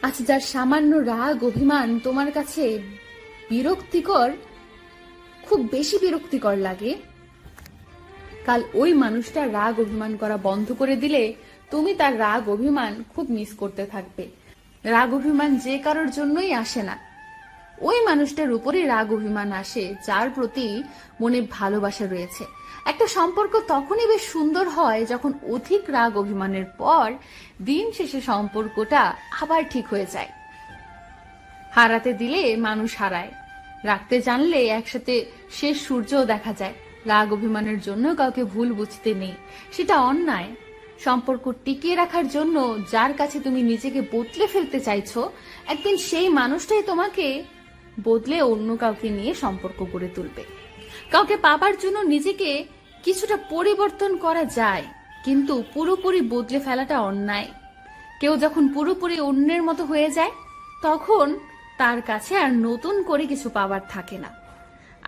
আচ্ছা, যার সামান্য রাগ অভিমান তোমার কাছে বিরক্তিকর, খুব বেশি বিরক্তিকর লাগে, কাল ওই মানুষটা রাগ অভিমান করা বন্ধ করে দিলে তুমি তার রাগ অভিমান খুব মিস করতে থাকবে। রাগ অভিমান যে কারোর জন্যই আসে না, ওই মানুষটার উপরে রাগ অভিমান আসে যার প্রতি মনে ভালোবাসা রয়েছে। একটা সম্পর্ক তখনই বেশ সুন্দর হয় যখন অধিক রাগ অভিমানের পর দিন শেষে সম্পর্কটা আবার ঠিক হয়ে যায়। হারাতে দিলে মানুষ হারায়, রাখতে জানলে একসাথে শেষ সূর্যও দেখা যায়। রাগ অভিমানের জন্য কাউকে ভুল বুঝতে নেই, সেটা অন্যায়। সম্পর্ক টিকিয়ে রাখার জন্য যার কাছে তুমি নিজেকে বদলে ফেলতে চাইছো, একদিন সেই মানুষটাই তোমাকে বদলে অন্য কাউকে নিয়ে সম্পর্ক গড়ে তুলবে। কাউকে পাবার জন্য নিজেকে কিছুটা পরিবর্তন করা যায়, কিন্তু পুরোপুরি বদলে ফেলাটা অন্যায়। কেউ যখন পুরোপুরি অন্যের মতো হয়ে যায়, তখন তার কাছে আর নতুন করে কিছু পাবার থাকে না।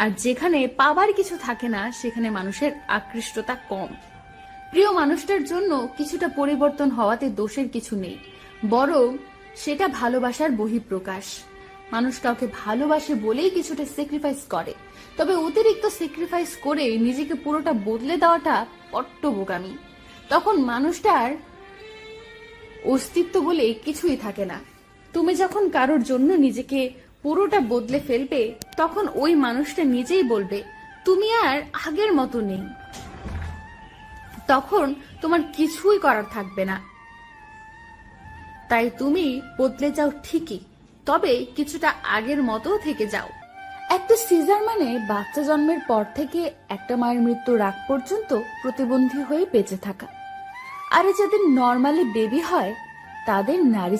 আর যেখানে পাবার কিছু থাকে না, সেখানে মানুষের আকৃষ্টতা কম। প্রিয় মানুষটার জন্য কিছুটা পরিবর্তন হওয়াতে দোষের কিছু নেই, বরং সেটা ভালোবাসার বহিঃপ্রকাশ। মানুষ কাউকে ভালোবাসে বলেই কিছুটা স্যাক্রিফাইস করে, তবে অতিরিক্ত স্যাক্রিফাইস করে নিজেকে পুরোটা বদলে দেওয়াটা বড্ড বোকামি। তখন মানুষটার অস্তিত্ব বলে কিছুই থাকে না। তুমি যখন কারোর জন্য নিজেকে পুরোটা বদলে ফেলবে, তখন ওই মানুষটা নিজেই বলবে তুমি আর আগের মতো নেই। তখন তোমার কিছুই করার থাকবে না। তাই তুমি বদলে যাও ঠিকই, তবে কিছুটা আগের মতো থেকে যাও। একটা সিজার মানে বাচ্চা জন্মের পর থেকে একটা মায়ের মৃত্যুর আগ পর্যন্ত প্রতিবন্ধী হয়ে বেঁচে থাকা। আর যাদের নর্মালি বেবি হয়, তাদের নারী